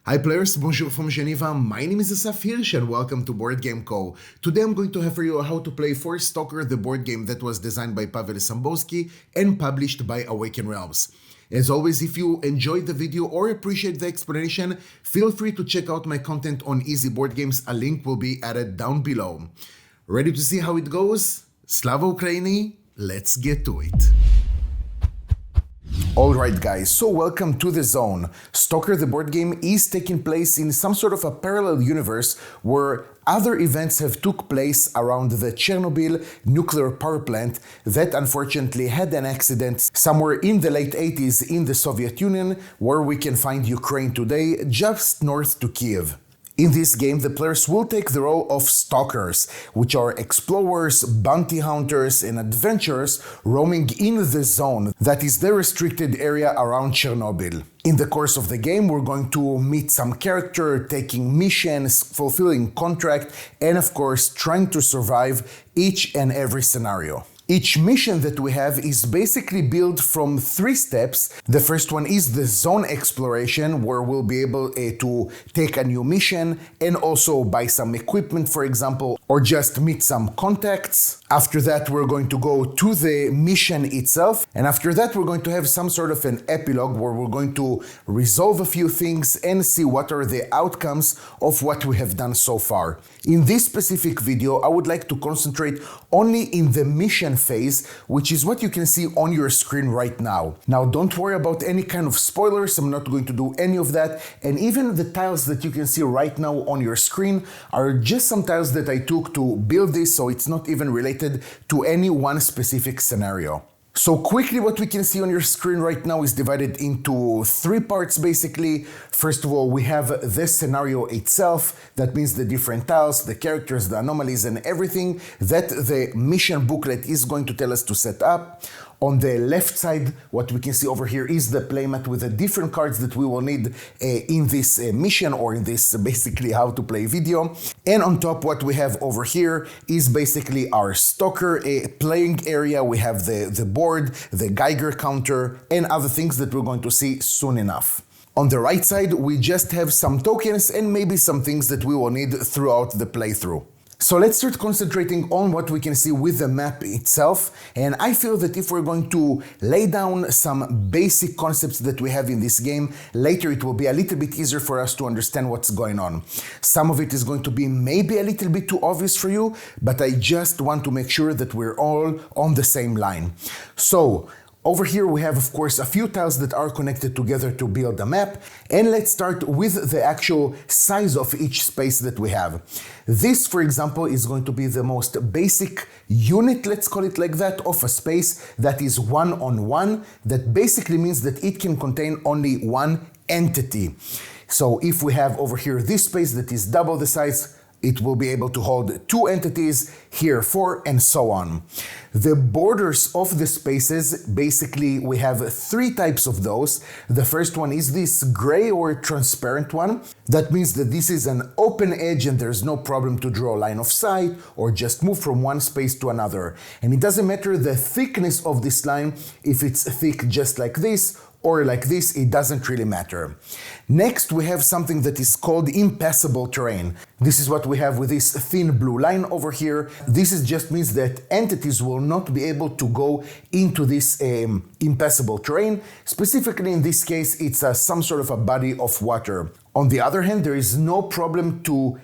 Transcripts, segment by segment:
Hi players, bonjour from Geneva, my name is S.T.A.L.K.E.R and welcome to Board Game Co. Today I'm going to have for you how to play for Stalker, the board game that was designed by Pavel Sambowski and published by Awaken Realms. As always, if you enjoyed the video or appreciate the explanation, feel free to check out my content on Easy Board Games, a link will be added down below. Ready to see how it goes? Slava Ukraini, let's get to it. Alright guys, so welcome to the zone. Stalker the board game is taking place in some sort of a parallel universe where other events have took place around the Chernobyl nuclear power plant that unfortunately had an accident somewhere in the late 80s in the Soviet Union, where we can find Ukraine today, just north to Kiev. In this game, the players will take the role of stalkers, which are explorers, bounty hunters, and adventurers roaming in the zone that is the restricted area around Chernobyl. In the course of the game, we're going to meet some character, taking missions, fulfilling contract, and of course, trying to survive each and every scenario. Each mission that we have is basically built from 3 steps. The first one is the zone exploration, where we'll be able to take a new mission and also buy some equipment, for example, or just meet some contacts. After that, we're going to go to the mission itself. And after that, we're going to have some sort of an epilogue where we're going to resolve a few things and see what are the outcomes of what we have done so far. In this specific video, I would like to concentrate only in the mission phase, which is what you can see on your screen right now. Now, don't worry about any kind of spoilers. I'm not going to do any of that. And even the tiles that you can see right now on your screen are just some tiles that I took to build this, so it's not even related to any one specific scenario. So quickly, what we can see on your screen right now is divided into 3 parts basically. First of all, we have this scenario itself. That means the different tiles, the characters, the anomalies, and everything that the mission booklet is going to tell us to set up. On the left side, what we can see over here is the playmat with the different cards that we will need in this mission, or in this basically how to play video. And on top, what we have over here is basically our Stalker playing area. We have the board, the Geiger counter, and other things that we're going to see soon enough. On the right side, we just have some tokens and maybe some things that we will need throughout the playthrough. So let's start concentrating on what we can see with the map itself, and I feel that if we're going to lay down some basic concepts that we have in this game, later it will be a little bit easier for us to understand what's going on. Some of it is going to be maybe a little bit too obvious for you, but I just want to make sure that we're all on the same line. So, over here we have, of course, a few tiles that are connected together to build a map, and let's start with the actual size of each space that we have. This, for example, is going to be the most basic unit, let's call it like that, of a space that is 1-on-1. That basically means that it can contain only one entity. So if we have over here this space that is double the size, it will be able to hold 2 entities, here 4, and so on. The borders of the spaces, basically we have 3 types of those. The first one is this gray or transparent one. That means that this is an open edge and there's no problem to draw a line of sight or just move from one space to another. And it doesn't matter the thickness of this line, if it's thick just like this or like this, it doesn't really matter. Next, we have something that is called impassable terrain. This is what we have with this thin blue line over here. This just means that entities will not be able to go into this impassable terrain. Specifically in this case, it's some sort of a body of water. On the other hand, there is no problem to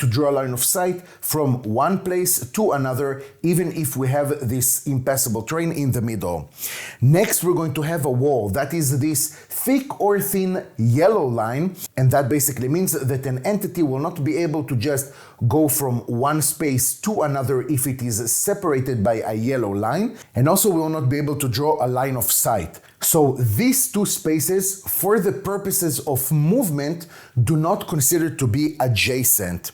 draw a line of sight from one place to another, even if we have this impassable terrain in the middle. Next, we're going to have a wall. That is this thick or thin yellow line, and that basically means that an entity will not be able to just go from one space to another if it is separated by a yellow line, and also will not be able to draw a line of sight. So these 2 spaces, for the purposes of movement, do not consider to be adjacent.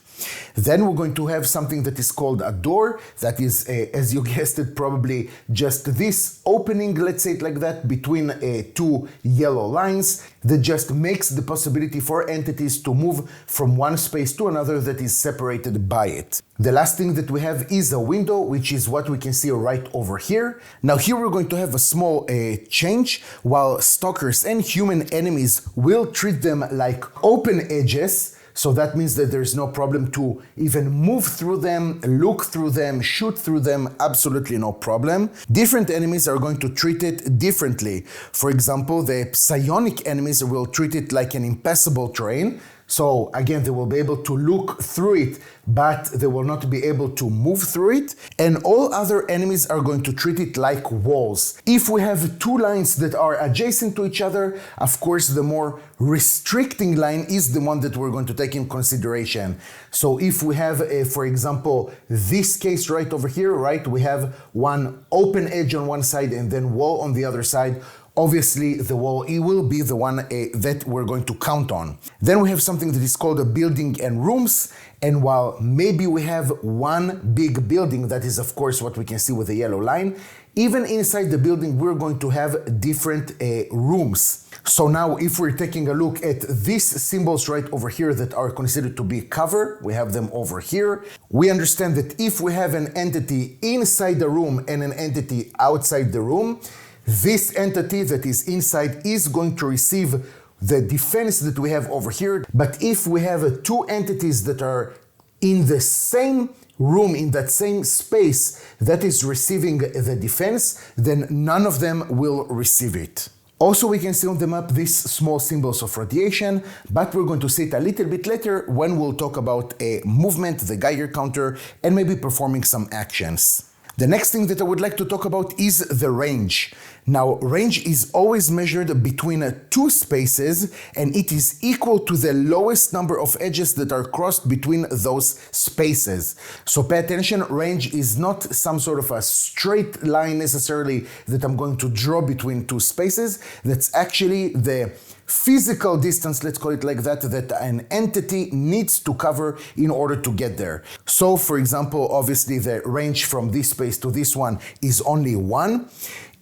Then we're going to have something that is called a door. That is, as you guessed it, probably just this opening, let's say it like that, between 2 yellow lines. that just makes the possibility for entities to move from one space to another that is separated by it. The last thing that we have is a window, which is what we can see right over here. Now here we're going to have a small change. While stalkers and human enemies will treat them like open edges, so that means that there's no problem to even move through them, look through them, shoot through them, absolutely no problem. Different enemies are going to treat it differently. For example, the psionic enemies will treat it like an impassable terrain. So again, they will be able to look through it, but they will not be able to move through it. And all other enemies are going to treat it like walls. If we have two lines that are adjacent to each other, of course, the more restricting line is the one that we're going to take in consideration. So if we have, for example, this case right over here, right, we have one open edge on one side and then wall on the other side. Obviously, the wall, it will be the one that we're going to count on. Then we have something that is called a building and rooms. And while maybe we have one big building, that is of course what we can see with the yellow line, even inside the building, we're going to have different rooms. So now if we're taking a look at these symbols right over here that are considered to be cover, we have them over here. We understand that if we have an entity inside the room and an entity outside the room, this entity that is inside is going to receive the defense that we have over here. But if we have two entities that are in the same room, in that same space that is receiving the defense, then none of them will receive it. Also, we can see on the map these small symbols of radiation, but we're going to see it a little bit later when we'll talk about a movement, the Geiger counter, and maybe performing some actions. The next thing that I would like to talk about is the range. Now, range is always measured between two spaces, and it is equal to the lowest number of edges that are crossed between those spaces. So pay attention, range is not some sort of a straight line necessarily that I'm going to draw between two spaces. That's actually the physical distance, let's call it like that, that an entity needs to cover in order to get there. So for example, obviously the range from this space to this one is only 1.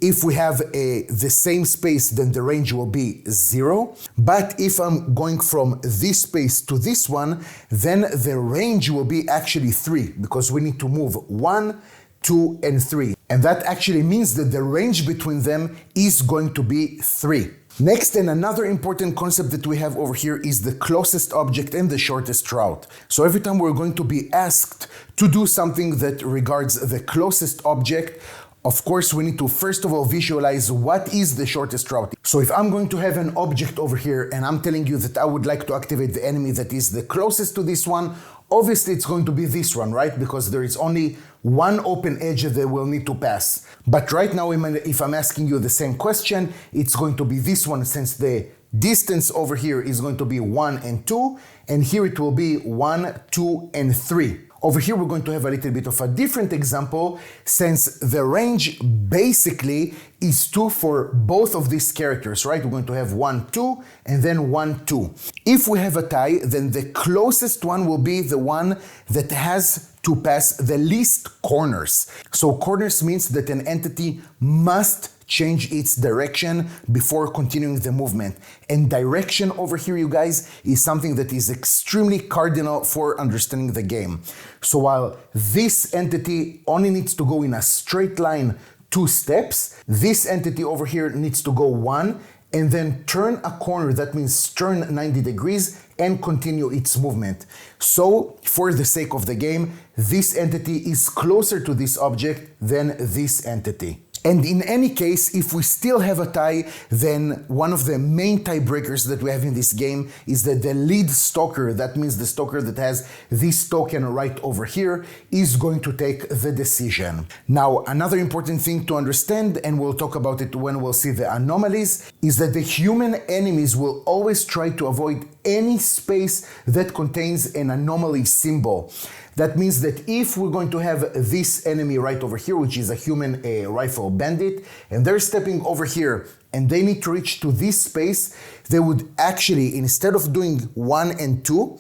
If we have the same space, then the range will be 0. But if I'm going from this space to this one, then the range will be actually 3, because we need to move 1, 2, and 3. And that actually means that the range between them is going to be 3. Next, and another important concept that we have over here is the closest object and the shortest route. So every time we're going to be asked to do something that regards the closest object, of course, we need to first of all visualize what is the shortest route. So if I'm going to have an object over here and I'm telling you that I would like to activate the enemy that is the closest to this one, obviously it's going to be this one, right? Because there is only one open edge that we'll need to pass. But right now, if I'm asking you the same question, it's going to be this one, since the distance over here is going to be 1 and 2, and here it will be 1, 2, and 3. Over here, we're going to have a little bit of a different example, since the range basically is 2 for both of these characters, right? We're going to have 1, 2, and then 1, 2. If we have a tie, then the closest one will be the one that has to pass the least corners. So corners means that an entity must change its direction before continuing the movement. And direction over here, you guys, is something that is extremely cardinal for understanding the game. So while this entity only needs to go in a straight line 2 steps, this entity over here needs to go 1 and then turn a corner, that means turn 90 degrees and continue its movement. So for the sake of the game, this entity is closer to this object than this entity. And in any case, if we still have a tie, then one of the main tiebreakers that we have in this game is that the lead stalker, that means the stalker that has this token right over here, is going to take the decision. Now, another important thing to understand, and we'll talk about it when we'll see the anomalies, is that the human enemies will always try to avoid any space that contains an anomaly symbol. That means that if we're going to have this enemy right over here, which is a human rifle bandit, and they're stepping over here and they need to reach to this space, they would actually, instead of doing 1 and 2,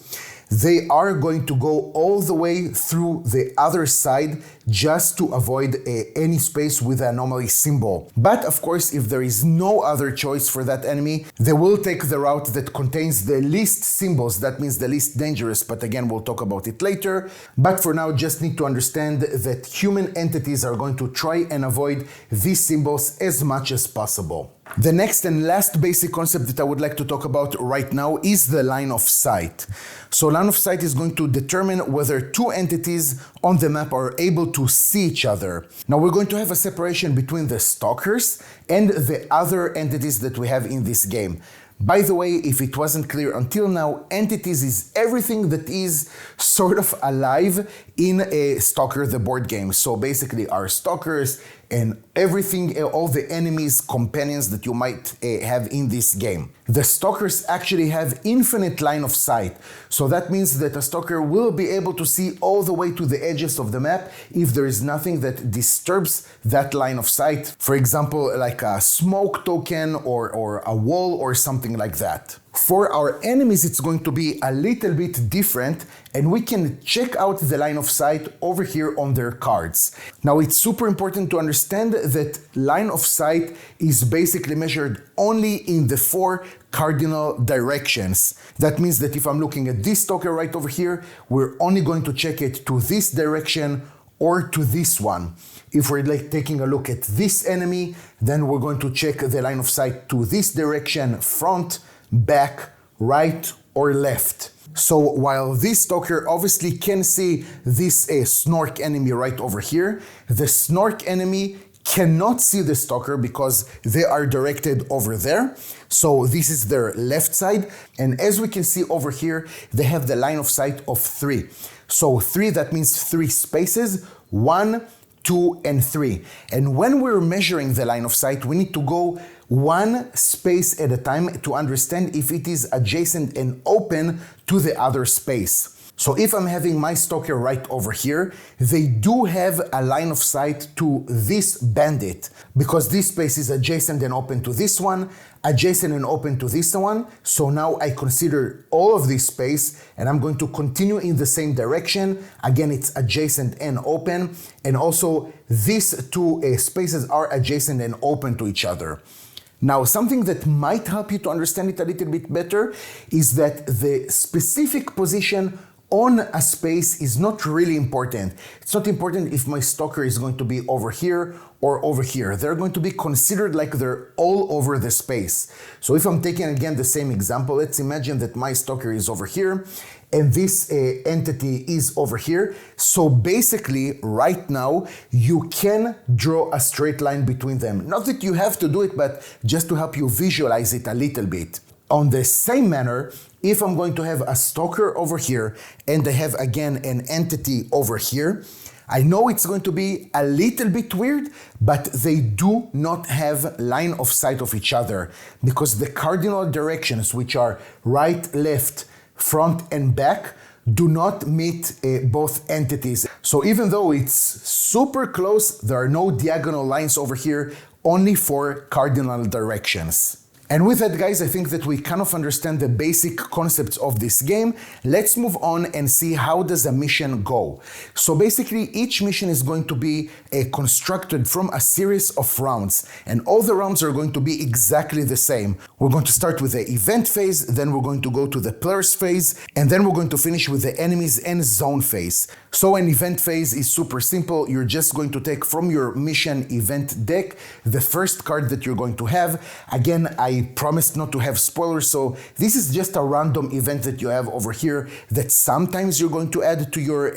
they are going to go all the way through the other side just to avoid any space with the anomaly symbol. But of course, if there is no other choice for that enemy, they will take the route that contains the least symbols. That means the least dangerous, but again, we'll talk about it later. But for now, just need to understand that human entities are going to try and avoid these symbols as much as possible. The next and last basic concept that I would like to talk about right now is the line of sight. So line of sight is going to determine whether two entities on the map are able to see each other. Now we're going to have a separation between the stalkers and the other entities that we have in this game. By the way, if it wasn't clear until now, entities is everything that is sort of alive in a S.T.A.L.K.E.R, the board game. So basically our stalkers and everything, all the enemies, companions that you might have in this game. The stalkers actually have infinite line of sight. So that means that a stalker will be able to see all the way to the edges of the map if there is nothing that disturbs that line of sight. For example, like a smoke token or a wall or something like that. For our enemies, it's going to be a little bit different, and we can check out the line of sight over here on their cards. Now, it's super important to understand that line of sight is basically measured only in the 4 cardinal directions. That means that if I'm looking at this stalker right over here, we're only going to check it to this direction or to this one. If we're taking a look at this enemy, then we're going to check the line of sight to this direction, front, back, right, or left. So while this stalker obviously can see this Snork enemy right over here, the Snork enemy cannot see the stalker because they are directed over there. So this is their left side. And as we can see over here, they have the line of sight of 3. So 3, that means 3 spaces, 1, 2, and 3. And when we're measuring the line of sight, we need to go 1 space at a time to understand if it is adjacent and open to the other space. So if I'm having my stalker right over here, they do have a line of sight to this bandit because this space is adjacent and open to this one, adjacent and open to this one. So now I consider all of this space and I'm going to continue in the same direction. Again, it's adjacent and open. And also these 2 spaces are adjacent and open to each other. Now, something that might help you to understand it a little bit better is that the specific position on a space is not really important. It's not important if my stalker is going to be over here or over here. They're going to be considered like they're all over the space. So if I'm taking again the same example, let's imagine that my stalker is over here and this entity is over here. So basically right now you can draw a straight line between them. Not that you have to do it, but just to help you visualize it a little bit. On the same manner, if I'm going to have a stalker over here and I have again an entity over here, I know it's going to be a little bit weird, but they do not have line of sight of each other because the cardinal directions, which are right, left, front, and back, do not meet both entities. So even though it's super close, there are no diagonal lines over here, only 4 cardinal directions. And with that, guys, I think that we kind of understand the basic concepts of this game. Let's move on and see how does a mission go. So basically, each mission is going to be constructed from a series of rounds, and all the rounds are going to be exactly the same. We're going to start with the event phase, then we're going to go to the players phase, and then we're going to finish with the enemies and zone phase. So an event phase is super simple. You're just going to take from your mission event deck the first card that you're going to have. Again, I promised not to have spoilers, so this is just a random event that you have over here that sometimes you're going to add to your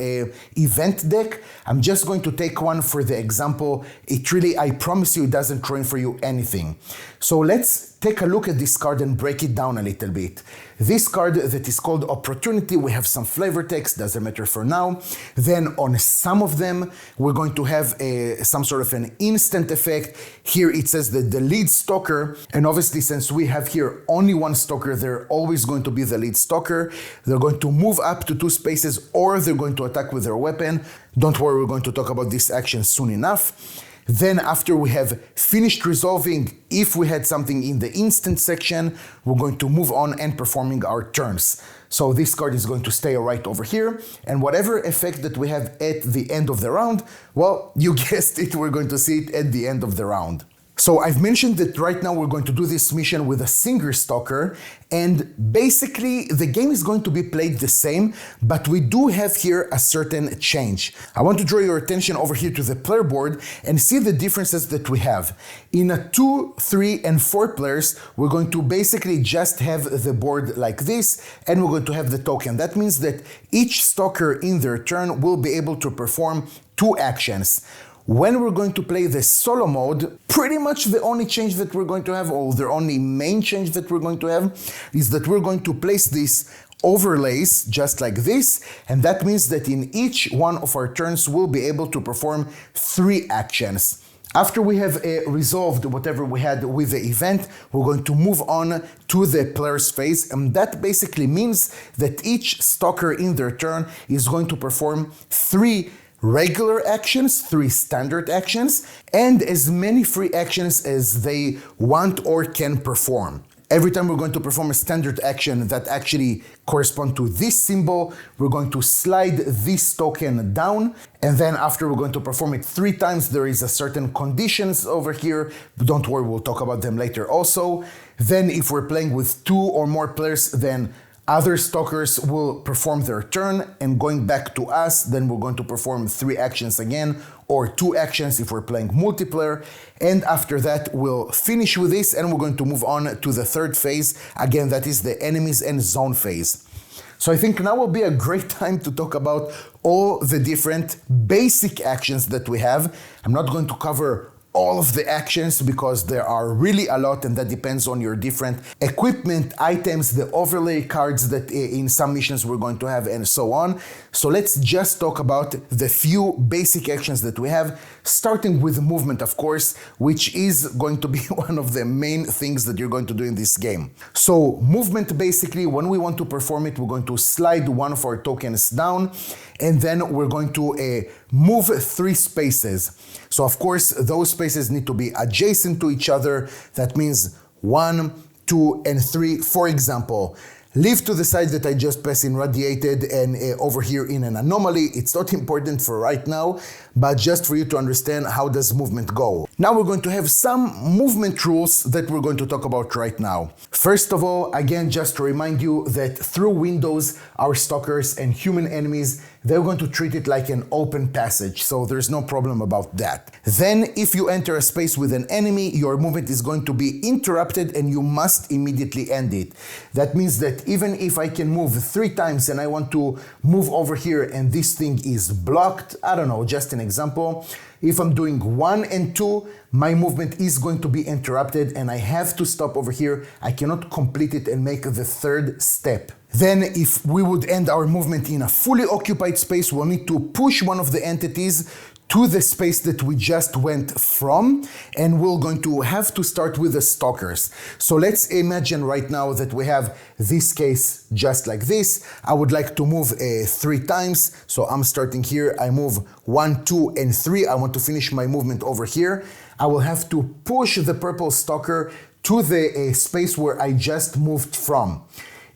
event deck. I'm just going to take one for the example. It really, I promise you, it doesn't train for you anything. So let's take a look at this card and break it down a little bit. This card that is called Opportunity, we have some flavor text, doesn't matter for now. Then on some of them, we're going to have some sort of an instant effect. Here it says that the lead stalker, and obviously since we have here only one stalker, they're always going to be the lead stalker. They're going to move up to 2 spaces or they're going to attack with their weapon. Don't worry, we're going to talk about this action soon enough. Then after we have finished resolving, if we had something in the instant section, we're going to move on and performing our turns. So this card is going to stay right over here, and whatever effect that we have at the end of the round, well, you guessed it, we're going to see it at the end of the round. So I've mentioned that right now we're going to do this mission with a single stalker, and basically the game is going to be played the same, but we do have here a certain change. I want to draw your attention over here to the player board and see the differences that we have. In a 2, 3, and 4 players, we're going to basically just have the board like this, and we're going to have the token. That means that each stalker in their turn will be able to perform 2 actions. When we're going to play the solo mode, pretty much the only change that we're going to have, or the only main change that we're going to have, is that we're going to place these overlays just like this, and that means that in each one of our turns we'll be able to perform 3 actions. After we have resolved whatever we had with the event, we're going to move on to the player's phase, and that basically means that each stalker in their turn is going to perform 3 regular actions, 3 standard actions, and as many free actions as they want or can perform. Every time we're going to perform a standard action that actually corresponds to this symbol, we're going to slide this token down, and then after we're going to perform it 3 times, there is a certain conditions over here. Don't worry, we'll talk about them later also. Then if we're playing with 2 or more players, then other stalkers will perform their turn, and going back to us, then we're going to perform 3 actions again, or 2 actions if we're playing multiplayer. And after that, we'll finish with this, and we're going to move on to the 3rd phase. Again, that is the enemies and zone phase. So I think now will be a great time to talk about all the different basic actions that we have. I'm not going to cover all of the actions because there are really a lot, and that depends on your different equipment, items, the overlay cards that in some missions we're going to have, and so on. So let's just talk about the few basic actions that we have, starting with movement, of course, which is going to be one of the main things that you're going to do in this game. So movement, basically, when we want to perform it, we're going to slide one of our tokens down, and then we're going to move 3 spaces. So of course, those spaces need to be adjacent to each other. That means 1, 2, and 3. For example, leave to the side that I just passed in radiated and over here in an anomaly. It's not important for right now, but just for you to understand how does movement go. Now we're going to have some movement rules that we're going to talk about right now. First of all, again, just to remind you that through windows, our stalkers and human enemies, they're going to treat it like an open passage, so there's no problem about that. Then, if you enter a space with an enemy, your movement is going to be interrupted and you must immediately end it. That means that even if I can move 3 times and I want to move over here and this thing is blocked, I don't know, just an example, if I'm doing 1 and 2, my movement is going to be interrupted and I have to stop over here. I cannot complete it and make the 3rd step. Then if we would end our movement in a fully occupied space, we'll need to push one of the entities to the space that we just went from, and we're going to have to start with the stalkers. So let's imagine right now that we have this case just like this. I would like to move 3 times. So I'm starting here. I move 1, 2, and 3. I want to finish my movement over here. I will have to push the purple stalker to the space where I just moved from.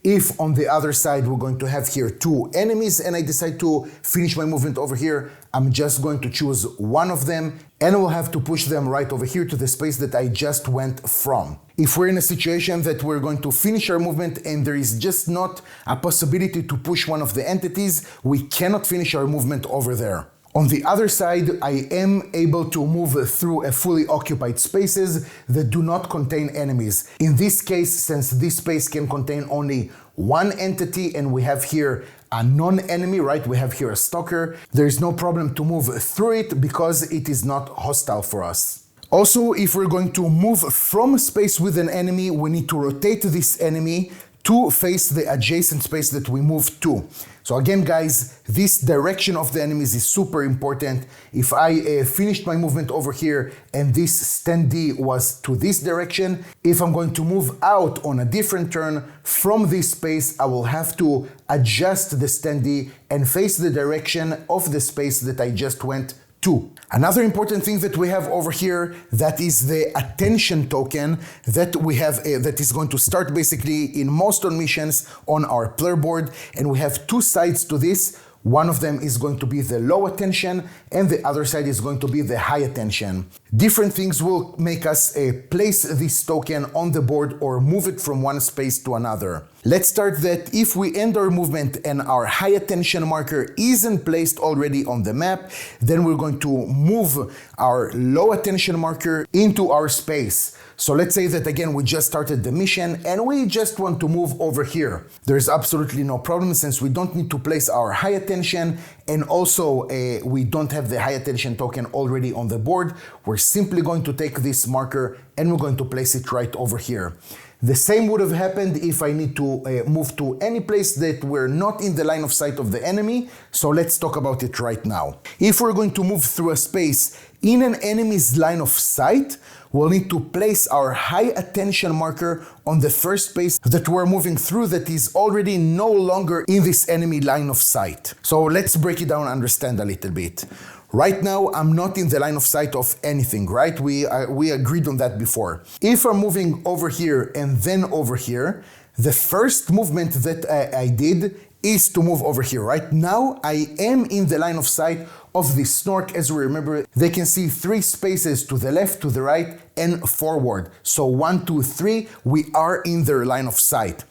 If on the other side we're going to have here 2 enemies and I decide to finish my movement over here, I'm just going to choose one of them and I will have to push them right over here to the space that I just went from. If we're in a situation that we're going to finish our movement and there is just not a possibility to push one of the entities, we cannot finish our movement over there. On the other side, I am able to move through a fully occupied spaces that do not contain enemies. In this case, since this space can contain only 1 entity and we have here a non-enemy, right? We have here a stalker. There is no problem to move through it because it is not hostile for us. Also, if we're going to move from a space with an enemy, we need to rotate this enemy to face the adjacent space that we moved to. So again, guys, this direction of the enemies is super important. If I finished my movement over here and this standee was to this direction, if I'm going to move out on a different turn from this space, I will have to adjust the standee and face the direction of the space that I just went 2. Another important thing that we have over here, that is the attention token that we have, that is going to start basically in most on missions on our player board, and we have two sides to this. One of them is going to be the low attention, and the other side is going to be the high attention. Different things will make us place this token on the board or move it from one space to another. Let's start that if we end our movement and our high attention marker isn't placed already on the map, then we're going to move our low attention marker into our space. So let's say that again we just started the mission and we just want to move over here. There's absolutely no problem, since we don't need to place our high attention, and also we don't have the high attention token already on the board. We're simply going to take this marker and we're going to place it right over here. The same would have happened if I need to move to any place that we're not in the line of sight of the enemy. So let's talk about it right now. If we're going to move through a space in an enemy's line of sight, we'll need to place our high attention marker on the first space that we're moving through that is already no longer in this enemy line of sight. So let's break it down and understand a little bit. Right now, I'm not in the line of sight of anything, right? We agreed on that before. If I'm moving over here and then over here, the first movement that I did is to move over here. Right now, I am in the line of sight of the S.T.A.L.K.E.R. As we remember, they can see 3 spaces to the left, to the right, and forward. So 1, 2, 3, we are in their line of sight.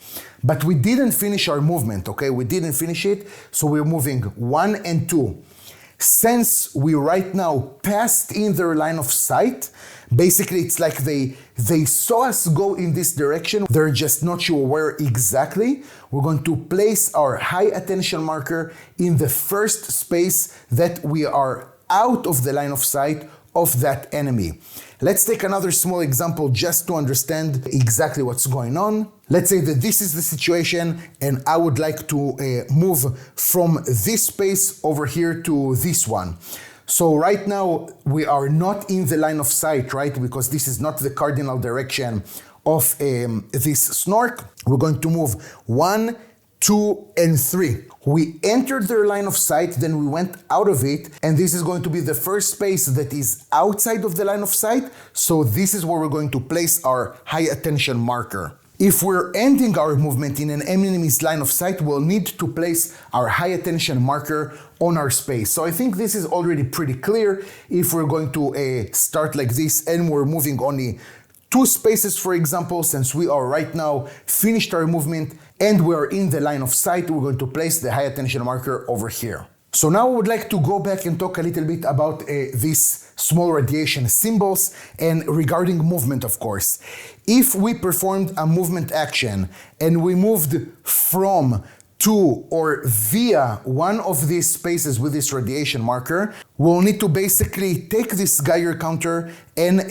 But we didn't finish our movement, okay? We didn't finish it, so we're moving 1 and 2. Since we right now passed in their line of sight, basically it's like they saw us go in this direction, they're just not sure where exactly. We're going to place our high attention marker in the first space that we are out of the line of sight of that enemy. Let's take another small example just to understand exactly what's going on. Let's say that this is the situation and I would like to move from this space over here to this one. So right now we are not in the line of sight, right? Because this is not the cardinal direction of this S.T.A.L.K.E.R. We're going to move 1, 2, and 3. We entered their line of sight, then we went out of it, and this is going to be the first space that is outside of the line of sight. So this is where we're going to place our high attention marker. If we're ending our movement in an enemy's line of sight, we'll need to place our high attention marker on our space. So I think this is already pretty clear. If we're going to start like this and we're moving only 2 spaces, for example, since we are right now finished our movement and we are in the line of sight, we're going to place the high attention marker over here. So now I would like to go back and talk a little bit about these small radiation symbols and regarding movement, of course. If we performed a movement action and we moved from to or via one of these spaces with this radiation marker, we'll need to basically take this Geiger counter and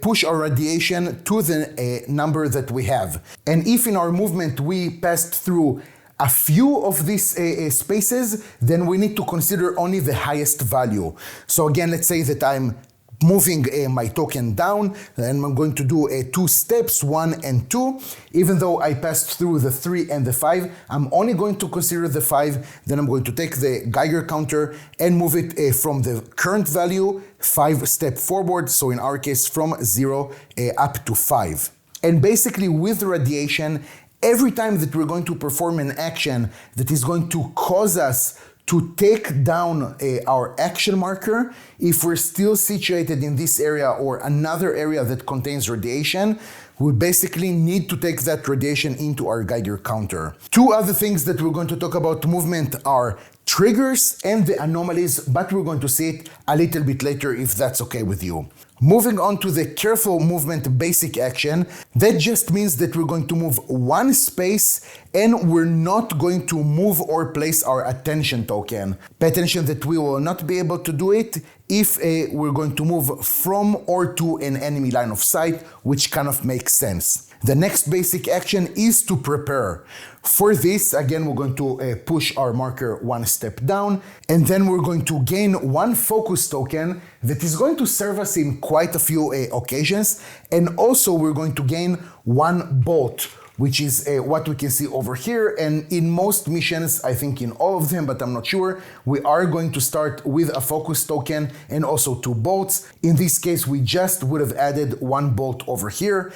push our radiation to the number that we have. And if in our movement we passed through a few of these spaces, then we need to consider only the highest value. So again, let's say that I'm moving my token down, then I'm going to do 2 steps, 1 and 2. Even though I passed through the 3 and the 5, I'm only going to consider the 5. Then I'm going to take the Geiger counter and move it from the current value 5 steps forward. So in our case, from 0 up to 5. And basically with radiation, every time that we're going to perform an action that is going to cause us to take down our action marker, if we're still situated in this area or another area that contains radiation, we basically need to take that radiation into our Geiger counter. 2 other things that we're going to talk about movement are triggers and the anomalies, but we're going to see it a little bit later if that's okay with you. Moving on to the careful movement basic action, that just means that we're going to move 1 space and we're not going to move or place our attention token. Pay attention that we will not be able to do it if we're going to move from or to an enemy line of sight, which kind of makes sense. The next basic action is to prepare. For this, again, we're going to push our marker 1 step down, and then we're going to gain 1 focus token that is going to serve us in quite a few occasions, and also we're going to gain 1 bolt. which is what we can see over here. And in most missions, I think in all of them, but I'm not sure, we are going to start with a focus token and also 2 bolts. In this case, we just would have added 1 bolt over here,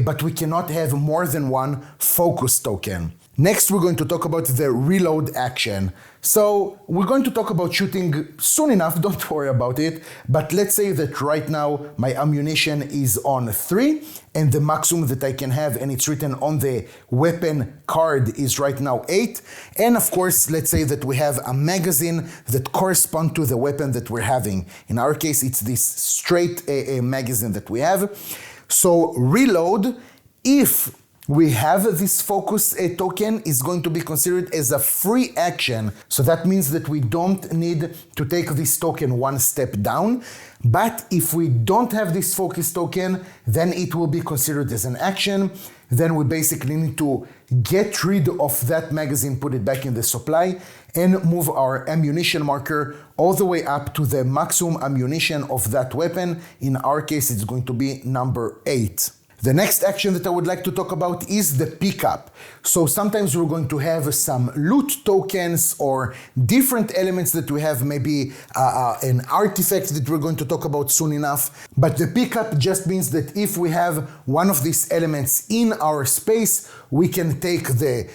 but we cannot have more than 1 focus token. Next, we're going to talk about the reload action. So we're going to talk about shooting soon enough, don't worry about it. But let's say that right now my ammunition is on 3 and the maximum that I can have, and it's written on the weapon card, is right now 8. And of course, let's say that we have a magazine that corresponds to the weapon that we're having. In our case, it's this straight magazine that we have. So reload, if we have this focus token, is going to be considered as a free action. So that means that we don't need to take this token 1 step down. But if we don't have this focus token, then it will be considered as an action. Then we basically need to get rid of that magazine, put it back in the supply, and move our ammunition marker all the way up to the maximum ammunition of that weapon. In our case, it's going to be number 8. The next action that I would like to talk about is the pickup. So sometimes we're going to have some loot tokens or different elements that we have, maybe an artifact that we're going to talk about soon enough. But the pickup just means that if we have one of these elements in our space, we can take the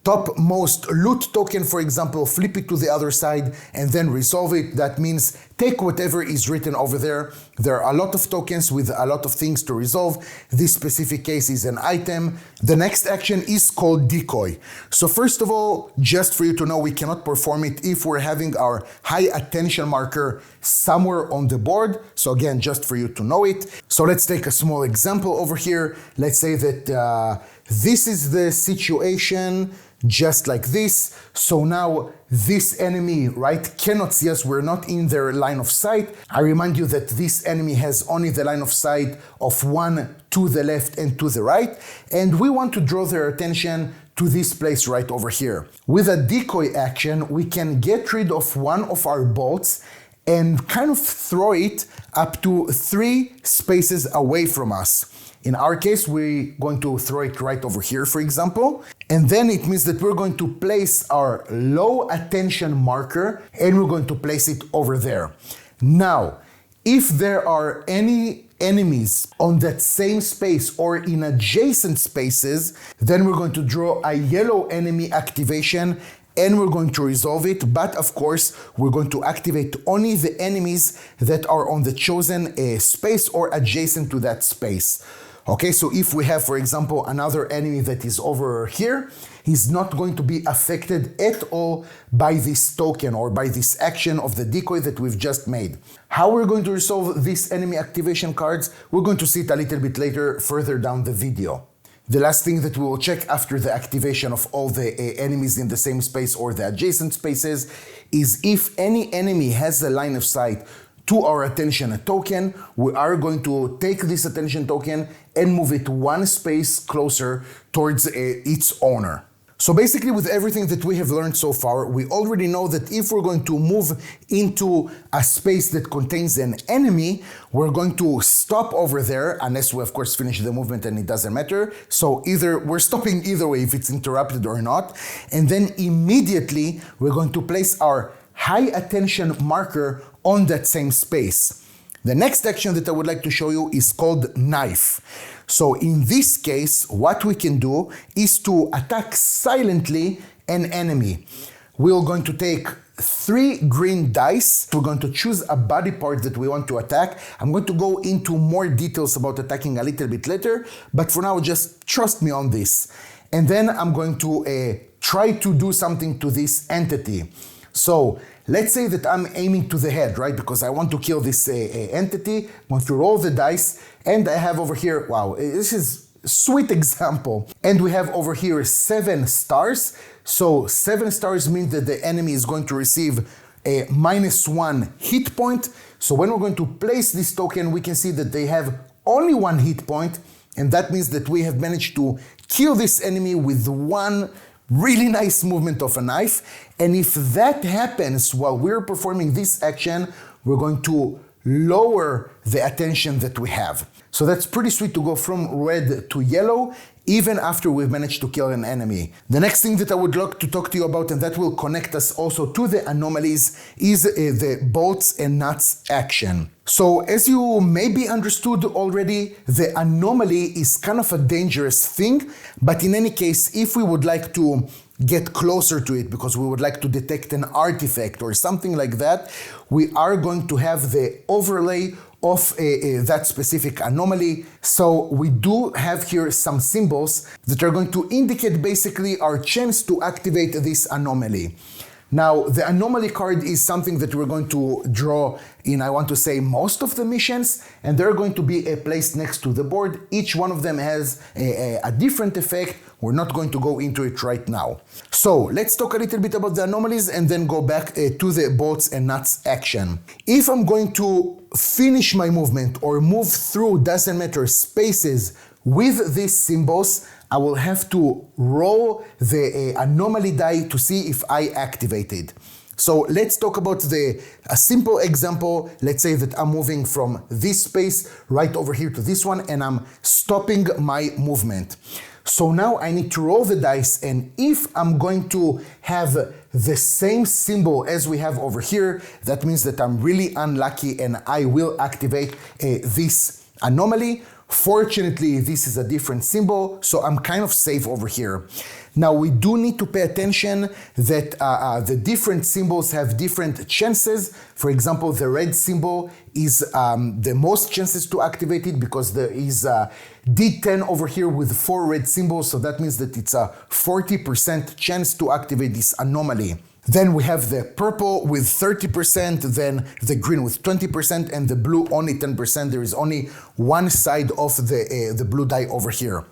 topmost loot token, for example, flip it to the other side and then resolve it. That means take whatever is written over there. There are a lot of tokens with a lot of things to resolve. This specific case is an item. The next action is called Decoy. So first of all, just for you to know, we cannot perform it if we're having our high attention marker somewhere on the board. So again, just for you to know it. So let's take a small example over here. Let's say that this is the situation, just like this. So now this enemy, right, cannot see us. We're not in their line of sight. I remind you that this enemy has only the line of sight of 1 to the left and to the right. And we want to draw their attention to this place right over here. With a decoy action, we can get rid of one of our bolts and kind of throw it up to 3 spaces away from us. In our case, we're going to throw it right over here, for example. And then it means that we're going to place our low attention marker and we're going to place it over there. Now, if there are any enemies on that same space or in adjacent spaces, then we're going to draw a yellow enemy activation and we're going to resolve it. But of course, we're going to activate only the enemies that are on the chosen space or adjacent to that space. Okay, so if we have, for example, another enemy that is over here, he's not going to be affected at all by this token or by this action of the decoy that we've just made. How we're going to resolve these enemy activation cards, we're going to see it a little bit later, further down the video. The last thing that we will check after the activation of all the enemies in the same space or the adjacent spaces is if any enemy has a line of sight to our attention token, we are going to take this attention token and move it 1 space closer towards its owner. So basically, with everything that we have learned so far, we already know that if we're going to move into a space that contains an enemy, we're going to stop over there, unless we of course finish the movement and it doesn't matter. So either we're stopping either way if it's interrupted or not. And then immediately we're going to place our high attention marker on that same space. The next action that I would like to show you is called knife. So in this case, what we can do is to attack silently an enemy. We're going to take 3 green dice. We're going to choose a body part that we want to attack. I'm going to go into more details about attacking a little bit later, but for now, just trust me on this. And then I'm going to try to do something to this entity. So let's say that I'm aiming to the head, right? Because I want to kill this entity. I want to roll the dice. And I have over here, wow, this is a sweet example. And we have over here 7 stars. So 7 stars means that the enemy is going to receive a -1 hit point. So when we're going to place this token, we can see that they have only 1 hit point. And that means that we have managed to kill this enemy with 1 really nice movement of a knife. And if that happens while we're performing this action, we're going to lower the attention that we have. So that's pretty sweet to go from red to yellow. even after we've managed to kill an enemy. The next thing that I would like to talk to you about, and that will connect us also to the anomalies, is the bolts and nuts action. So as you maybe understood already, the anomaly is kind of a dangerous thing, but in any case, if we would like to get closer to it because we would like to detect an artifact or something like that, we are going to have the overlay of that specific anomaly. So we do have here some symbols that are going to indicate basically our chance to activate this anomaly. Now, the anomaly card is something that we're going to draw in, I want to say, most of the missions, and they're going to be placed next to the board. Each one of them has a different effect. We're not going to go into it right now. So let's talk a little bit about the anomalies and then go back to the bolts and nuts action. If I'm going to finish my movement or move through, doesn't matter, spaces with these symbols, I will have to roll the anomaly die to see if I activated. So let's talk about a simple example. Let's say that I'm moving from this space right over here to this one, and I'm stopping my movement. So now I need to roll the dice, and if I'm going to have the same symbol as we have over here, that means that I'm really unlucky and I will activate this anomaly. Fortunately, this is a different symbol, so I'm kind of safe over here. Now, we do need to pay attention that the different symbols have different chances. For example, the red symbol is the most chances to activate it because there is a D10 over here with 4 red symbols, so that means that it's a 40% chance to activate this anomaly. Then we have the purple with 30%, then the green with 20%, and the blue only 10%. There is only one side of the blue die over here.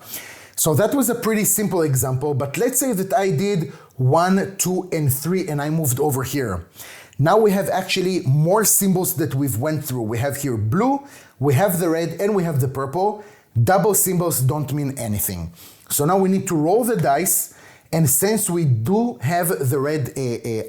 So that was a pretty simple example, but let's say that I did 1, 2, and 3, and I moved over here. Now we have actually more symbols that we've went through. We have here blue, we have the red, and we have the purple. Double symbols don't mean anything. So now we need to roll the dice. And since we do have the red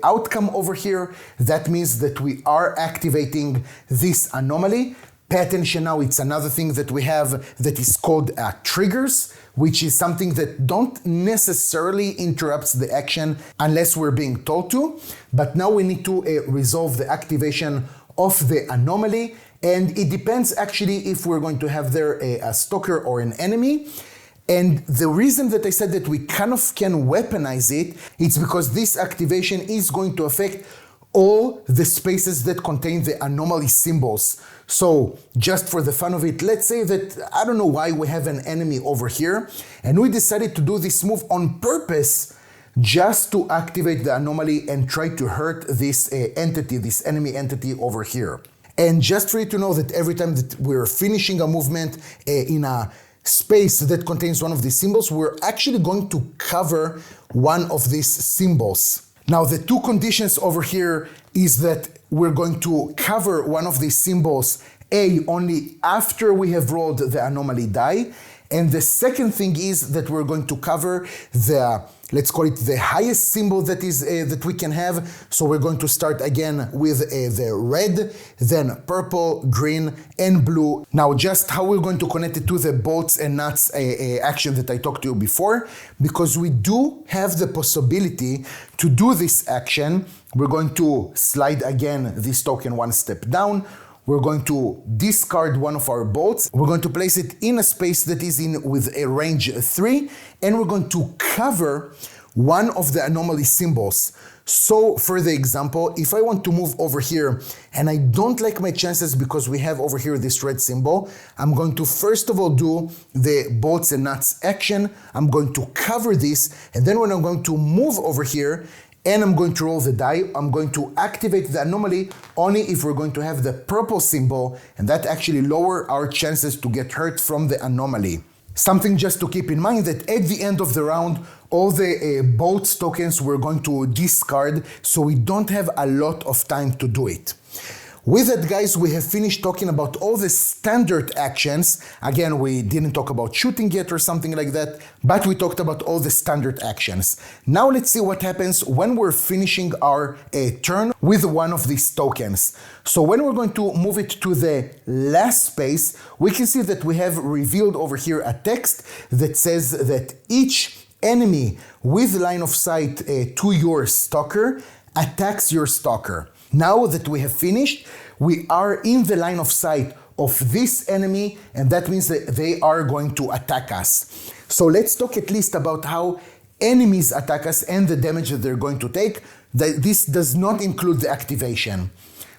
outcome over here, that means that we are activating this anomaly. Pay attention now, it's another thing that we have that is called triggers, which is something that don't necessarily interrupt the action unless we're being told to. But now we need to resolve the activation of the anomaly. And it depends actually if we're going to have there a stalker or an enemy. And the reason that I said that we kind of can weaponize it, it's because this activation is going to affect all the spaces that contain the anomaly symbols. So just for the fun of it, let's say that, I don't know why we have an enemy over here, and we decided to do this move on purpose just to activate the anomaly and try to hurt this entity, this enemy entity over here. And just for you to know that every time that we're finishing a movement in a space that contains one of these symbols, we're actually going to cover one of these symbols. Now, the two conditions over here is that we're going to cover one of these symbols, only after we have rolled the anomaly die. And the second thing is that we're going to cover the, let's call it the highest symbol that is that we can have. So we're going to start again with the red, then purple, green, and blue. Now, just how we're going to connect it to the bolts and nuts action that I talked to you before, because we do have the possibility to do this action. We're going to slide again this token one step down. We're going to discard one of our bolts. We're going to place it in a space that is in with a range 3, and we're going to cover one of the anomaly symbols. So for the example, if I want to move over here and I don't like my chances because we have over here this red symbol, I'm going to first of all do the bolts and nuts action. I'm going to cover this, and then when I'm going to move over here, and I'm going to roll the die, I'm going to activate the anomaly only if we're going to have the purple symbol, and that actually lower our chances to get hurt from the anomaly. Something just to keep in mind that at the end of the round, all the bolts tokens we're going to discard, so we don't have a lot of time to do it. With that, guys, we have finished talking about all the standard actions. Again, we didn't talk about shooting yet or something like that, but we talked about all the standard actions. Now let's see what happens when we're finishing our turn with one of these tokens. So when we're going to move it to the last space, we can see that we have revealed over here a text that says that each enemy with line of sight to your stalker attacks your stalker. Now that we have finished, we are in the line of sight of this enemy, and that means that they are going to attack us. So let's talk at least about how enemies attack us and the damage that they're going to take. This does not include the activation.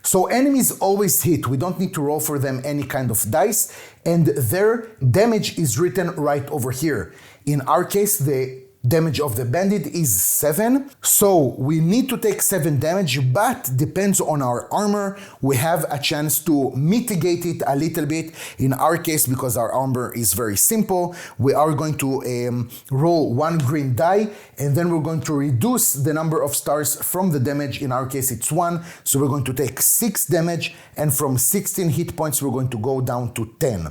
So enemies always hit. We don't need to roll for them any kind of dice, and their damage is written right over here. In our case, the damage of the bandit is 7, so we need to take 7 damage, but depends on our armor. We have a chance to mitigate it a little bit. In our case, because our armor is very simple, we are going to roll 1 green die, and then we're going to reduce the number of stars from the damage. In our case, it's 1, so we're going to take 6 damage, and from 16 hit points, we're going to go down to 10.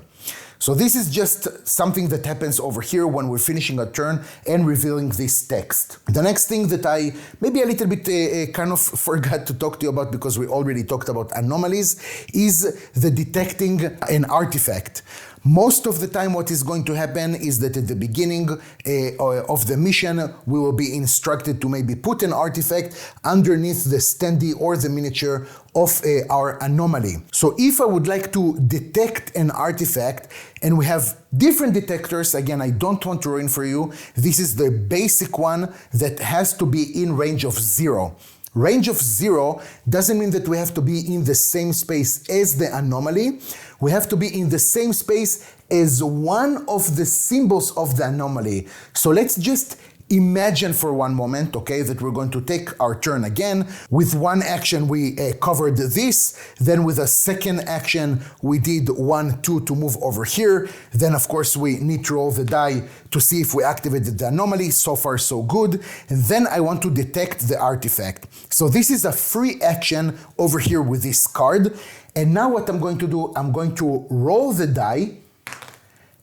So this is just something that happens over here when we're finishing a turn and revealing this text. The next thing that I maybe a little bit kind of forgot to talk to you about, because we already talked about anomalies, is the detecting an artifact. Most of the time what is going to happen is that at the beginning of the mission, we will be instructed to maybe put an artifact underneath the standee or the miniature of our anomaly. So if I would like to detect an artifact, and we have different detectors, again, I don't want to ruin for you, this is the basic one that has to be in range of 0. Range of 0 doesn't mean that we have to be in the same space as the anomaly. We have to be in the same space as one of the symbols of the anomaly. So let's just imagine for one moment, okay, that we're going to take our turn again. With one action, we covered this. Then with a second action, we did 1, 2 to move over here. Then, of course, we need to roll the die to see if we activated the anomaly. So far, so good. And then I want to detect the artifact. So this is a free action over here with this card. And now what I'm going to do, I'm going to roll the die,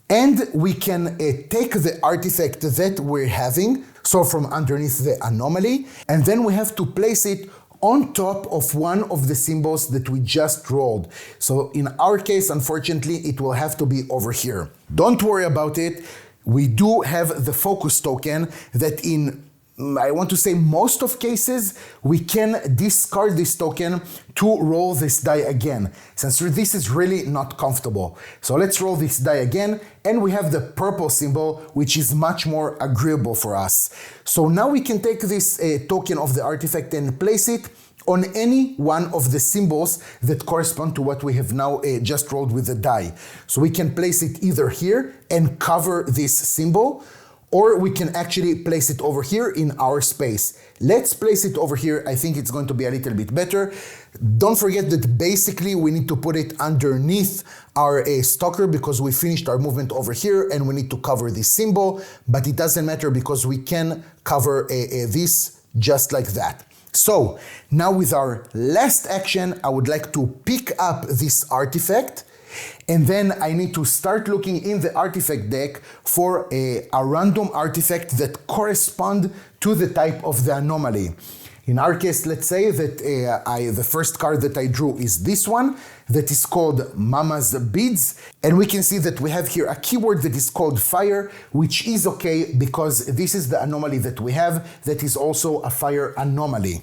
and we can take the artifact that we're having, so from underneath the anomaly, and then we have to place it on top of one of the symbols that we just rolled. So in our case, unfortunately, it will have to be over here. Don't worry about it. We do have the focus token that in, I want to say, most of cases, we can discard this token to roll this die again, since this is really not comfortable. So let's roll this die again, and we have the purple symbol, which is much more agreeable for us. So now we can take this token of the artifact and place it on any one of the symbols that correspond to what we have now just rolled with the die. So we can place it either here and cover this symbol, or we can actually place it over here in our space. Let's place it over here. I think it's going to be a little bit better. Don't forget that basically we need to put it underneath our stalker, because we finished our movement over here and we need to cover this symbol, but it doesn't matter because we can cover this just like that. So now with our last action, I would like to pick up this artifact, and then I need to start looking in the artifact deck for a random artifact that correspond to the type of the anomaly. In our case, let's say that the first card that I drew is this one, that is called Mama's Beads. And we can see that we have here a keyword that is called fire, which is okay because this is the anomaly that we have that is also a fire anomaly.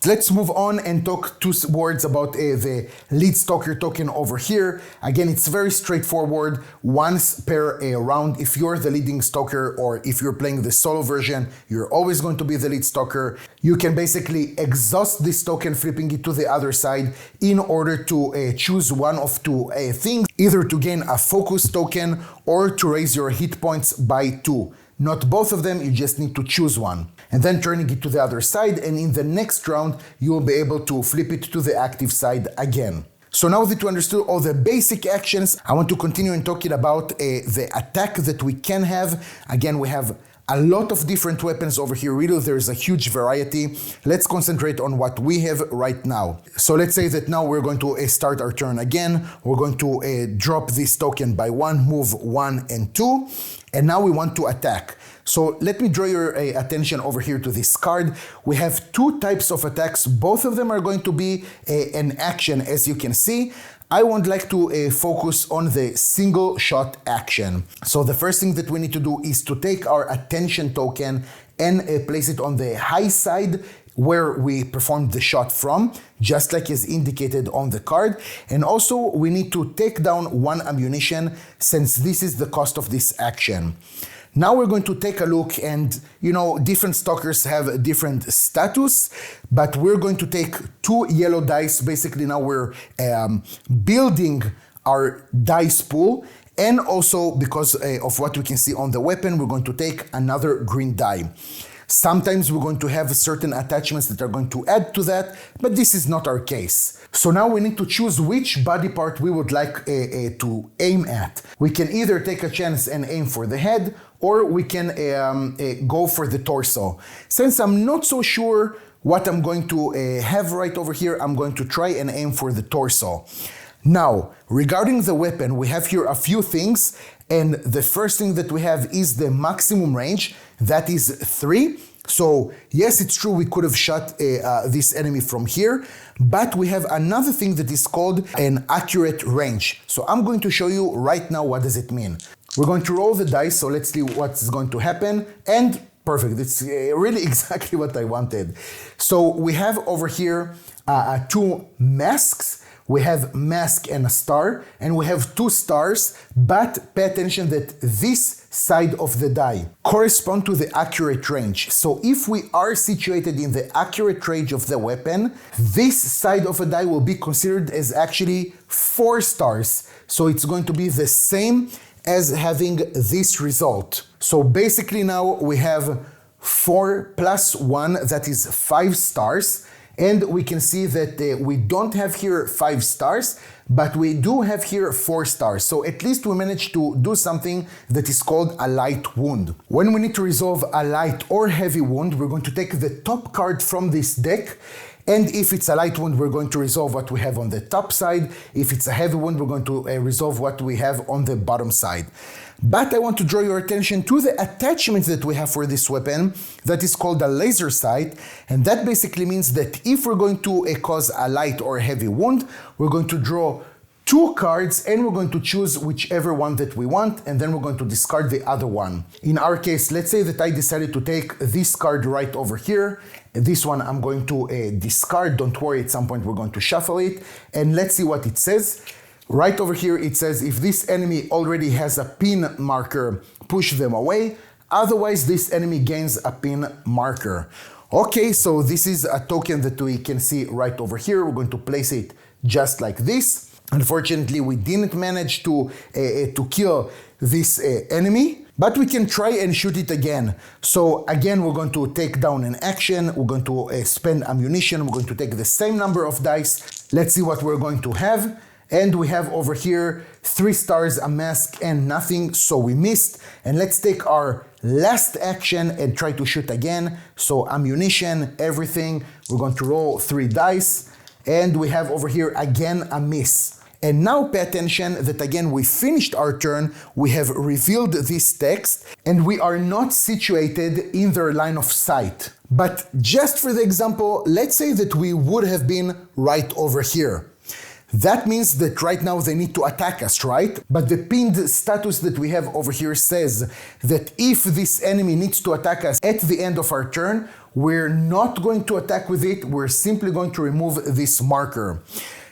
Let's move on and talk 2 words about the lead stalker token over here. Again, it's very straightforward. Once per round, if you're the leading stalker or if you're playing the solo version, you're always going to be the lead stalker. You can basically exhaust this token, flipping it to the other side in order to choose one of 2 things, either to gain a focus token or to raise your hit points by 2. Not both of them, you just need to choose one. And then turning it to the other side, and in the next round, you will be able to flip it to the active side again. So now that you understood all the basic actions, I want to continue in talking about the attack that we can have. Again, we have a lot of different weapons over here. Really, there's a huge variety. Let's concentrate on what we have right now. So let's say that now we're going to start our turn again. We're going to drop this token by 1, move 1 and 2, and now we want to attack. So let me draw your attention over here to this card. We have 2 types of attacks. Both of them are going to be an action, as you can see. I would like to focus on the single shot action. So the first thing that we need to do is to take our attention token and place it on the high side where we performed the shot from, just like is indicated on the card. And also we need to take down 1 ammunition, since this is the cost of this action. Now we're going to take a look, and different stalkers have a different status, but we're going to take 2 yellow dice. Basically now we're building our dice pool, and also because of what we can see on the weapon, we're going to take another green die. Sometimes we're going to have certain attachments that are going to add to that, but this is not our case. So now we need to choose which body part we would like to aim at. We can either take a chance and aim for the head, or we can go for the torso. Since I'm not so sure what I'm going to have right over here, I'm going to try and aim for the torso. Now, regarding the weapon, we have here a few things, and the first thing that we have is the maximum range, that is 3. So yes, it's true we could have shot this enemy from here, but we have another thing that is called an accurate range. So I'm going to show you right now what does it mean. We're going to roll the dice, so let's see what's going to happen, and perfect, it's really exactly what I wanted. So we have over here 2 masks. We have mask and a star, and we have 2 stars, but pay attention that this side of the die correspond to the accurate range. So if we are situated in the accurate range of the weapon, this side of a die will be considered as actually 4 stars. So it's going to be the same as having this result. So basically now we have 4 plus 1, that is 5 stars. And we can see that we don't have here 5 stars, but we do have here 4 stars. So at least we managed to do something that is called a light wound. When we need to resolve a light or heavy wound, we're going to take the top card from this deck. And if it's a light wound, we're going to resolve what we have on the top side. If it's a heavy wound, we're going to resolve what we have on the bottom side. But I want to draw your attention to the attachment that we have for this weapon that is called a laser sight. And that basically means that if we're going to cause a light or a heavy wound, we're going to draw 2 cards and we're going to choose whichever one that we want, and then we're going to discard the other one. In our case, let's say that I decided to take this card right over here. This one I'm going to discard. Don't worry, at some point we're going to shuffle it. And let's see what it says. Right over here it says if this enemy already has a pin marker, push them away. Otherwise, this enemy gains a pin marker. Okay, so this is a token that we can see right over here. We're going to place it just like this. Unfortunately, we didn't manage to kill this enemy, but we can try and shoot it again. So again, we're going to take down an action. We're going to spend ammunition. We're going to take the same number of dice. Let's see what we're going to have. And we have over here 3 stars, a mask, and nothing, so we missed. And let's take our last action and try to shoot again. So ammunition, everything. We're going to roll 3 dice. And we have over here again a miss. And now pay attention that again we finished our turn, we have revealed this text, and we are not situated in their line of sight. But just for the example, let's say that we would have been right over here. That means that right now they need to attack us, right? But the pinned status that we have over here says that if this enemy needs to attack us at the end of our turn, we're not going to attack with it, we're simply going to remove this marker.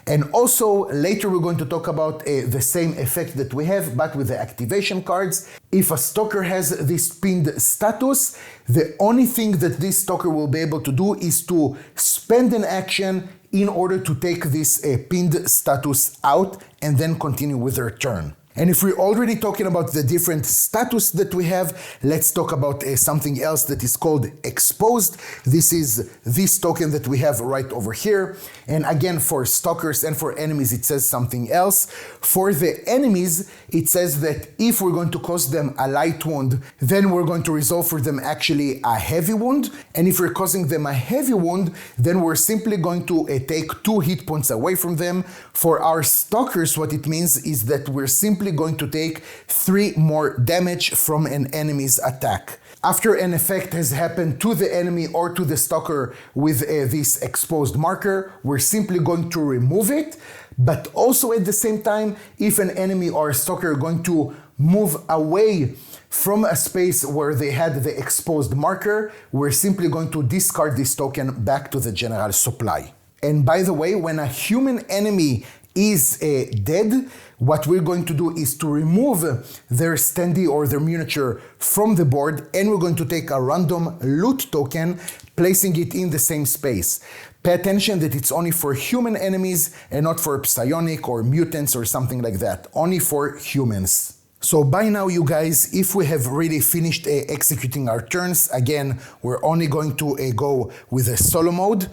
And also later we're going to talk about the same effect that we have, but with the activation cards. If a stalker has this pinned status, the only thing that this stalker will be able to do is to spend an action in order to take this pinned status out and then continue with their turn. And if we're already talking about the different status that we have, let's talk about something else that is called exposed. This is this token that we have right over here. And again, for stalkers and for enemies, it says something else. For the enemies, it says that if we're going to cause them a light wound, then we're going to resolve for them actually a heavy wound. And if we're causing them a heavy wound, then we're simply going to take 2 hit points away from them. For our stalkers, what it means is that we're simply going to take 3 more damage from an enemy's attack. After an effect has happened to the enemy or to the stalker with this exposed marker, we're simply going to remove it. But also at the same time, if an enemy or a stalker are going to move away from a space where they had the exposed marker, we're simply going to discard this token back to the general supply. And by the way, when a human enemy is dead, what we're going to do is to remove their standee or their miniature from the board, and we're going to take a random loot token, placing it in the same space. Pay attention that it's only for human enemies and not for psionic or mutants or something like that, only for humans. So by now, you guys, if we have really finished executing our turns, again, we're only going to go with a solo mode.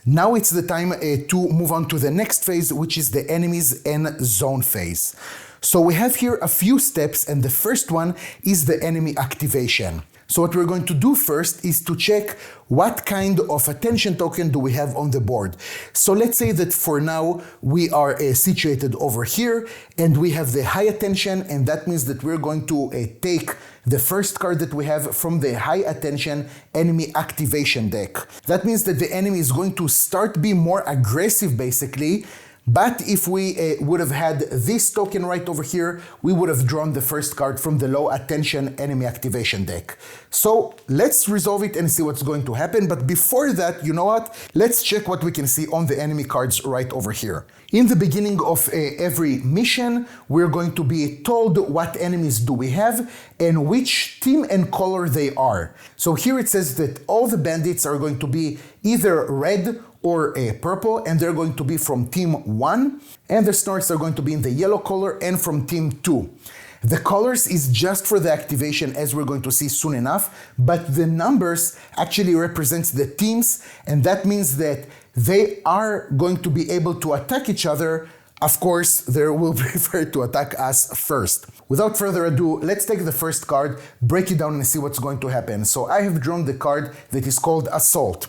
Now it's the time to move on to the next phase, which is the enemies and zone phase. So we have here a few steps, and the first one is the enemy activation. So what we're going to do first is to check what kind of attention token do we have on the board. So let's say that for now we are situated over here and we have the high attention, and that means that we're going to take the first card that we have from the high attention enemy activation deck. That means that the enemy is going to start being more aggressive basically. But if we would have had this token right over here, we would have drawn the first card from the low attention enemy activation deck. So let's resolve it and see what's going to happen. But before that, you know what? Let's check what we can see on the enemy cards right over here. In the beginning of every mission, we're going to be told what enemies do we have and which team and color they are. So here it says that all the bandits are going to be either red or purple, and they're going to be from team 1, and the snorts are going to be in the yellow color and from team 2. The colors is just for the activation, as we're going to see soon enough, but the numbers actually represents the teams, and that means that they are going to be able to attack each other. Of course, they will prefer to attack us first. Without further ado, let's take the first card, break it down and see what's going to happen. So I have drawn the card that is called Assault.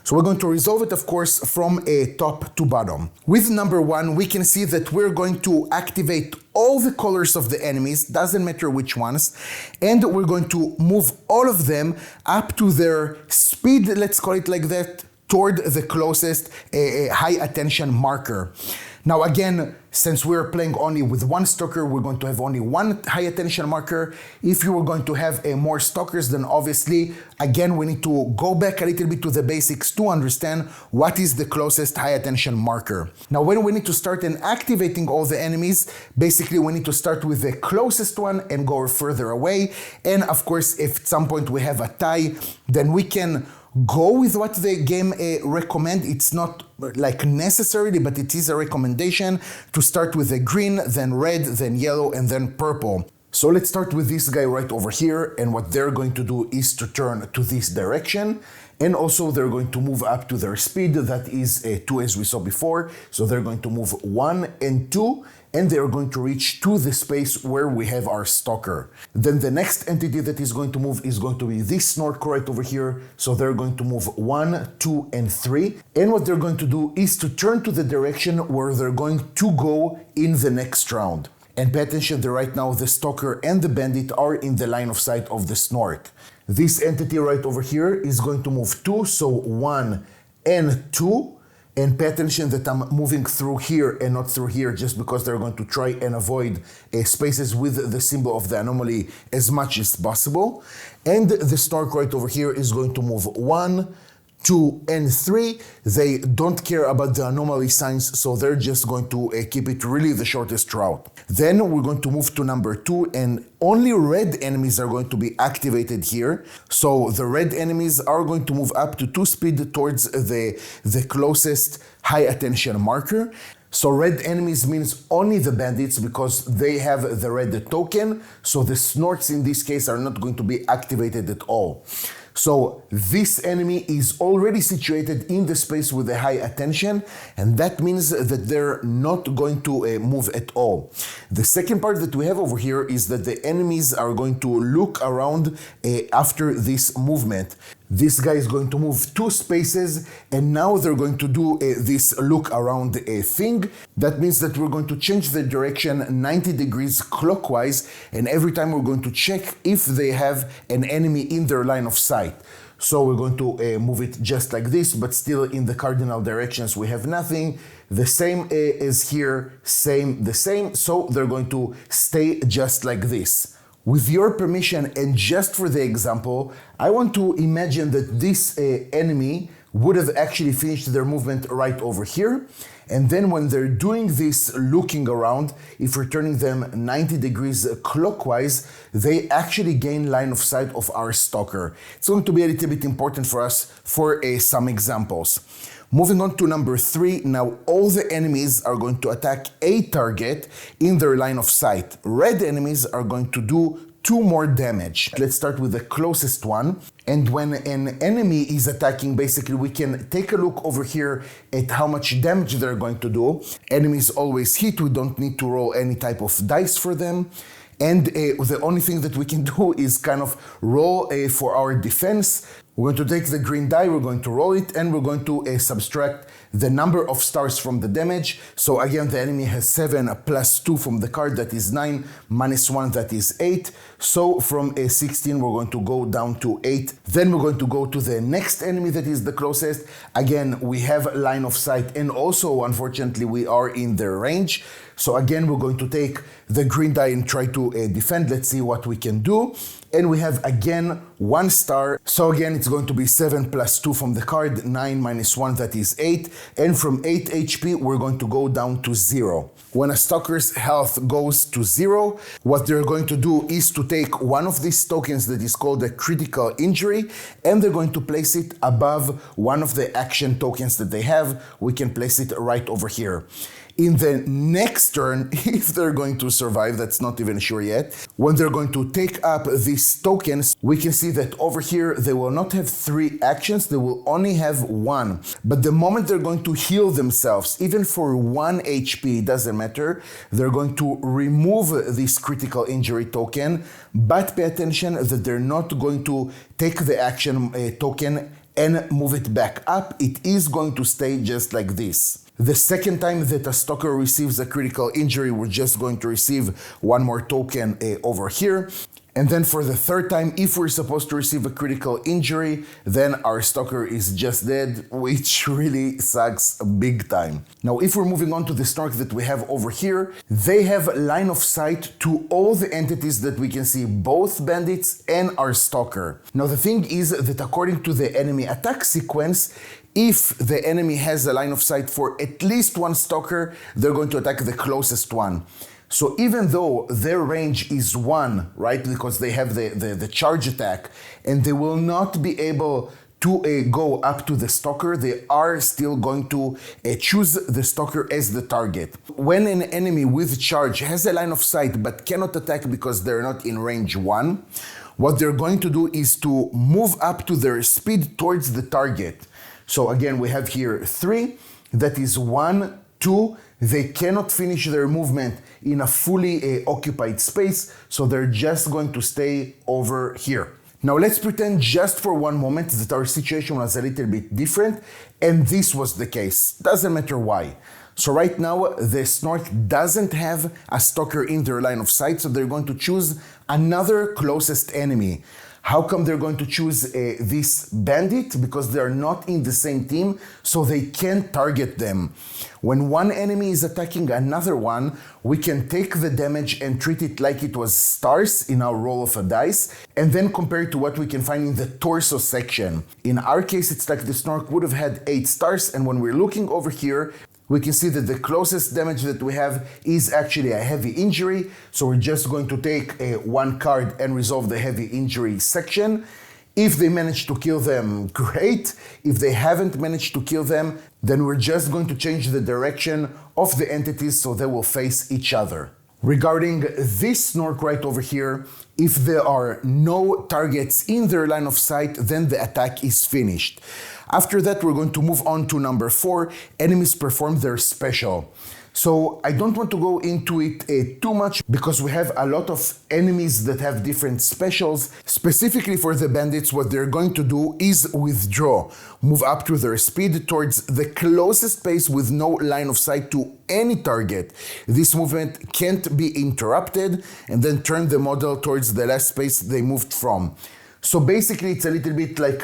So we're going to resolve it, of course, from top to bottom. With number 1, we can see that we're going to activate all the colors of the enemies, doesn't matter which ones, and we're going to move all of them up to their speed, let's call it like that, toward the closest high attention marker. Now again, since we're playing only with one stalker, we're going to have only one high attention marker. If you were going to have more stalkers, then obviously, again, we need to go back a little bit to the basics to understand what is the closest high attention marker. Now, when we need to start activating all the enemies, basically we need to start with the closest one and go further away. And of course, if at some point we have a tie, then we can go with what the game recommend. It's not like necessarily, but it is a recommendation to start with the green, then red, then yellow, and then purple. So let's start with this guy right over here, and what they're going to do is to turn to this direction, and also they're going to move up to their speed, that is 2 as we saw before. So they're going to move 1 and 2, and they're going to reach to the space where we have our stalker. Then the next entity that is going to move is going to be this snort right over here. So they're going to move 1, 2, and 3. And what they're going to do is to turn to the direction where they're going to go in the next round. And pay attention that right now the stalker and the bandit are in the line of sight of the snort. This entity right over here is going to move 2, so 1 and 2. And pay attention that I'm moving through here and not through here, just because they're going to try and avoid spaces with the symbol of the anomaly as much as possible. And the snark right over here is going to move 1, 2, and 3. They don't care about the anomaly signs, so they're just going to keep it really the shortest route. Then we're going to move to number 2, and only red enemies are going to be activated here. So the red enemies are going to move up to 2 speed towards the closest high attention marker. So red enemies means only the bandits because they have the red token, so the snorks in this case are not going to be activated at all. So this enemy is already situated in the space with a high attention, and that means that they're not going to move at all. The second part that we have over here is that the enemies are going to look around after this movement. This guy is going to move 2 spaces, and now they're going to do this look around thing. That means that we're going to change the direction 90 degrees clockwise, and every time we're going to check if they have an enemy in their line of sight. So we're going to move it just like this, but still in the cardinal directions we have nothing. The same as here, the same. So they're going to stay just like this. With your permission, and just for the example, I want to imagine that this enemy would have actually finished their movement right over here. And then when they're doing this looking around, if we're turning them 90 degrees clockwise, they actually gain line of sight of our stalker. It's going to be a little bit important for us for some examples. Moving on to number 3, now all the enemies are going to attack a target in their line of sight. Red enemies are going to do 2 more damage. Let's start with the closest one. And when an enemy is attacking, basically we can take a look over here at how much damage they're going to do. Enemies always hit, we don't need to roll any type of dice for them. And the only thing that we can do is kind of roll for our defense. We're going to take the green die, we're going to roll it, and we're going to subtract the number of stars from the damage. So again, the enemy has 7 plus 2 from the card, that is 9, minus 1, that is 8. So from 16, we're going to go down to 8. Then we're going to go to the next enemy that is the closest. Again, we have line of sight, and also, unfortunately, we are in their range. So again, we're going to take the green die and try to defend. Let's see what we can do. And we have again 1 star. So again, it's going to be 7 plus 2 from the card, 9 minus 1, that is 8. And from 8 HP, we're going to go down to 0. When a stalker's health goes to 0, what they're going to do is to take one of these tokens that is called a critical injury, and they're going to place it above one of the action tokens that they have. We can place it right over here. In the next turn, if they're going to survive, that's not even sure yet, when they're going to take up these tokens, we can see that over here they will not have 3 actions, they will only have 1. But the moment they're going to heal themselves, even for 1 HP, it doesn't matter, they're going to remove this critical injury token, but pay attention that they're not going to take the action token and move it back up. It is going to stay just like this. The second time that a stalker receives a critical injury, we're just going to receive 1 more token over here. And then for the third time, if we're supposed to receive a critical injury, then our stalker is just dead, which really sucks big time. Now, if we're moving on to the snork that we have over here, they have line of sight to all the entities that we can see, both bandits and our stalker. Now, the thing is that according to the enemy attack sequence, if the enemy has a line of sight for at least 1 stalker, they're going to attack the closest one. So even though their range is 1, right, because they have the charge attack, and they will not be able to go up to the stalker, they are still going to choose the stalker as the target. When an enemy with charge has a line of sight but cannot attack because they're not in range 1, what they're going to do is to move up to their speed towards the target. So again, we have here 3, that is 1, 2, they cannot finish their movement in a fully occupied space, so they're just going to stay over here. Now let's pretend just for one moment that our situation was a little bit different, and this was the case. Doesn't matter why. So right now, the snork doesn't have a stalker in their line of sight, so they're going to choose another closest enemy. How come they're going to choose this bandit? Because they're not in the same team, so they can't target them. When one enemy is attacking another one, we can take the damage and treat it like it was stars in our roll of a dice, and then compare it to what we can find in the torso section. In our case, it's like the snork would have had 8 stars, and when we're looking over here, we can see that the closest damage that we have is actually a heavy injury. So we're just going to take 1 card and resolve the heavy injury section. If they manage to kill them, great. If they haven't managed to kill them, then we're just going to change the direction of the entities so they will face each other. Regarding this Snork right over here, if there are no targets in their line of sight, then the attack is finished. After that, we're going to move on to number 4, enemies perform their special. So I don't want to go into it too much because we have a lot of enemies that have different specials. Specifically for the bandits, what they're going to do is withdraw, move up to their speed towards the closest place with no line of sight to any target. This movement can't be interrupted, and then turn the model towards the last space they moved from. So basically it's a little bit like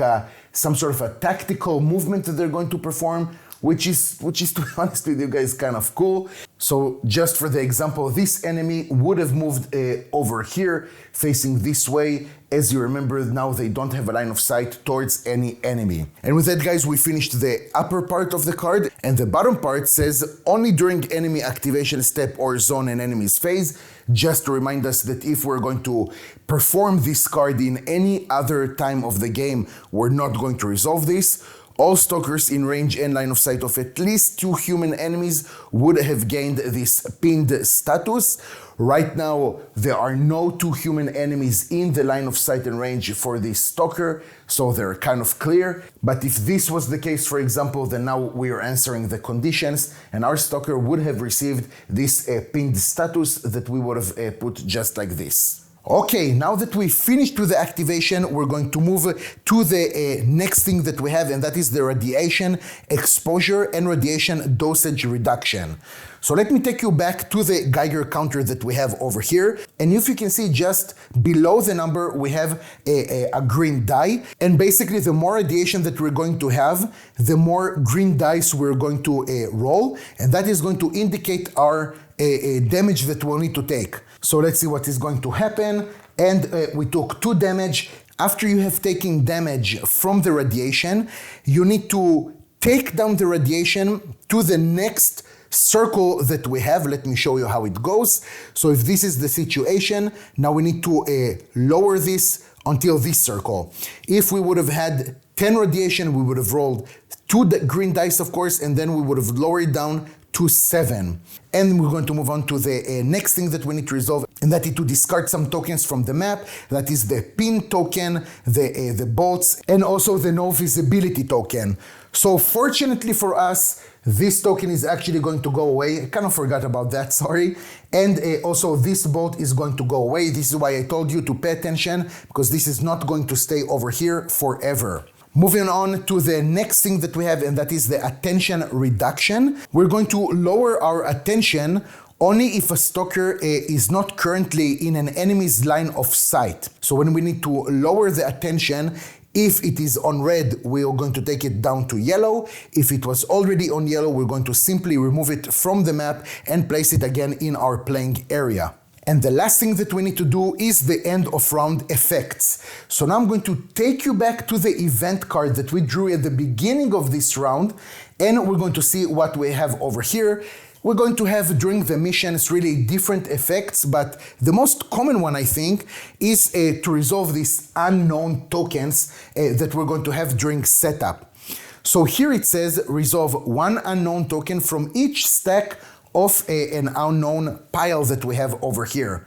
some sort of a tactical movement that they're going to perform, which is to be honest with you guys kind of cool. So just for the example, this enemy would have moved over here facing this way. As you remember, now they don't have a line of sight towards any enemy. And with that, guys, we finished the upper part of the card, and the bottom part says only during enemy activation step or zone and enemy's phase, just to remind us that if we're going to perform this card in any other time of the game, we're not going to resolve this. All stalkers in range and line of sight of at least 2 human enemies would have gained this pinned status. Right now, there are no 2 human enemies in the line of sight and range for this stalker, so they're kind of clear. But if this was the case, for example, then now we are answering the conditions, and our stalker would have received this pinned status that we would have put just like this. Okay, now that we finished with the activation, we're going to move to the next thing that we have, and that is the radiation exposure and radiation dosage reduction. So let me take you back to the Geiger counter that we have over here. And if you can see just below the number, we have a green die. And basically the more radiation that we're going to have, the more green dice we're going to roll. And that is going to indicate our damage that we'll need to take. So let's see what is going to happen. And we took 2 damage. After you have taken damage from the radiation, you need to take down the radiation to the next circle that we have. Let me show you how it goes. So if this is the situation, now we need to lower this until this circle. If we would have had 10 radiation, we would have rolled 2 green dice, of course, and then we would have lowered down to 7. And we're going to move on to the next thing that we need to resolve, and that is to discard some tokens from the map. That is the pin token, the bolts, and also the no visibility token. So fortunately for us, this token is actually going to go away. I kind of forgot about that, sorry. And also this bolt is going to go away. This is why I told you to pay attention, because this is not going to stay over here forever. Moving on to the next thing that we have, and that is the attention reduction. We're going to lower our attention only if a stalker is not currently in an enemy's line of sight. So when we need to lower the attention, if it is on red, we are going to take it down to yellow. If it was already on yellow, we're going to simply remove it from the map and place it again in our playing area. And the last thing that we need to do is the end of round effects. So now I'm going to take you back to the event card that we drew at the beginning of this round, and we're going to see what we have over here. We're going to have during the missions really different effects, but the most common one, I think, is to resolve these unknown tokens that we're going to have during setup. So here it says resolve 1 unknown token from each stack of an unknown pile that we have over here.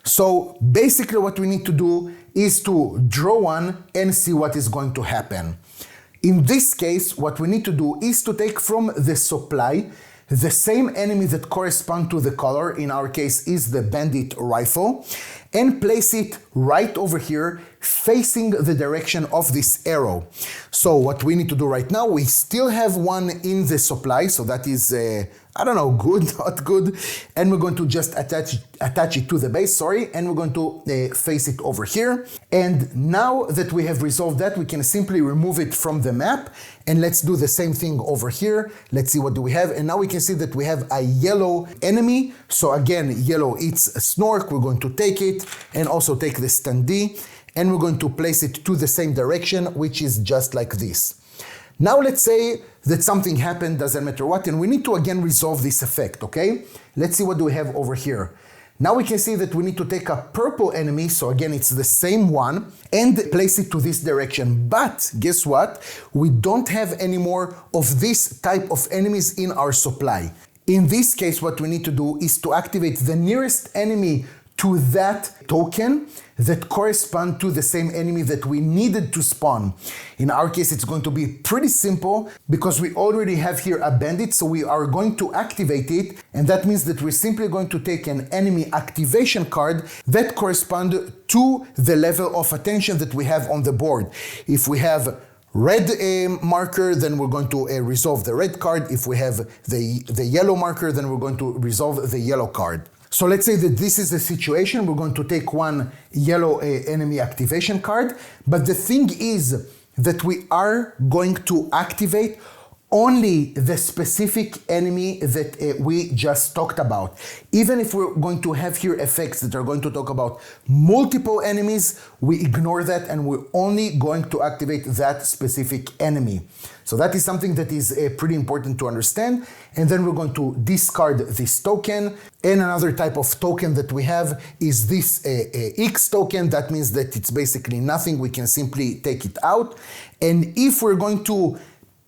So basically what we need to do is to draw one and see what is going to happen. In this case, what we need to do is to take from the supply the same enemy that correspond to the color, in our case is the bandit rifle, and place it right over here facing the direction of this arrow. So what we need to do right now, we still have one in the supply, so that is I don't know, good, not good. And we're going to just attach it to the base, and we're going to face it over here. And now that we have resolved that, we can simply remove it from the map. And let's do the same thing over here. Let's see what do we have. And now we can see that we have a yellow enemy. So again, yellow, it's a Snork. We're going to take it and also take the standee. And we're going to place it to the same direction, which is just like this. Now let's say that something happened, doesn't matter what, and we need to again resolve this effect, okay? Let's see what do we have over here. Now we can see that we need to take a purple enemy, so again it's the same one, and place it to this direction. But guess what? We don't have any more of this type of enemies in our supply. In this case, what we need to do is to activate the nearest enemy to that token that correspond to the same enemy that we needed to spawn. In our case, it's going to be pretty simple because we already have here a bandit, so we are going to activate it, and that means that we're simply going to take an enemy activation card that correspond to the level of attention that we have on the board. If we have red marker, then we're going to resolve the red card. If we have the yellow marker, then we're going to resolve the yellow card. So let's say that this is the situation. We're going to take one yellow enemy activation card, but the thing is that we are going to activate only the specific enemy that we just talked about. Even if we're going to have here effects that are going to talk about multiple enemies, we ignore that and we're only going to activate that specific enemy. So that is something that is pretty important to understand. And then we're going to discard this token. And another type of token that we have is this X token. That means that it's basically nothing. We can simply take it out. And if we're going to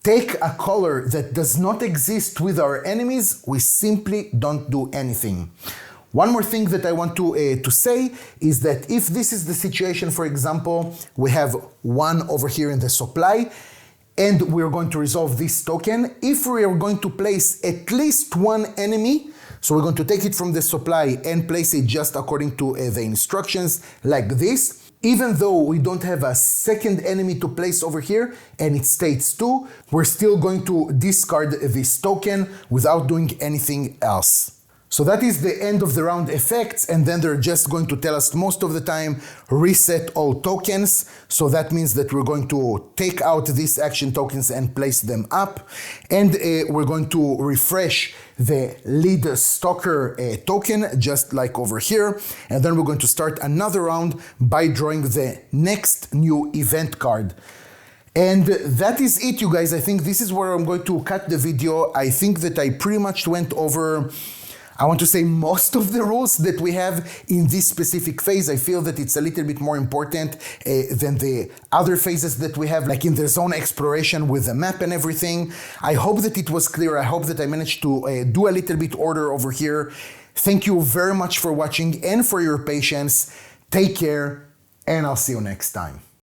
take a color that does not exist with our enemies, we simply don't do anything. One more thing that I want to say is that if this is the situation, for example, we have one over here in the supply, and we're going to resolve this token. If we are going to place at least one enemy, so we're going to take it from the supply and place it just according to the instructions like this. Even though we don't have a second enemy to place over here and it states 2, we're still going to discard this token without doing anything else. So that is the end of the round effects, and then they're just going to tell us most of the time, reset all tokens. So that means that we're going to take out these action tokens and place them up. And we're going to refresh the lead stalker token, just like over here. And then we're going to start another round by drawing the next new event card. And that is it, you guys. I think this is where I'm going to cut the video. I think that I pretty much went over, I want to say, most of the rules that we have in this specific phase. I feel that it's a little bit more important than the other phases that we have, like in the zone exploration with the map and everything. I hope that it was clear. I hope that I managed to do a little bit order over here. Thank you very much for watching and for your patience. Take care, and I'll see you next time.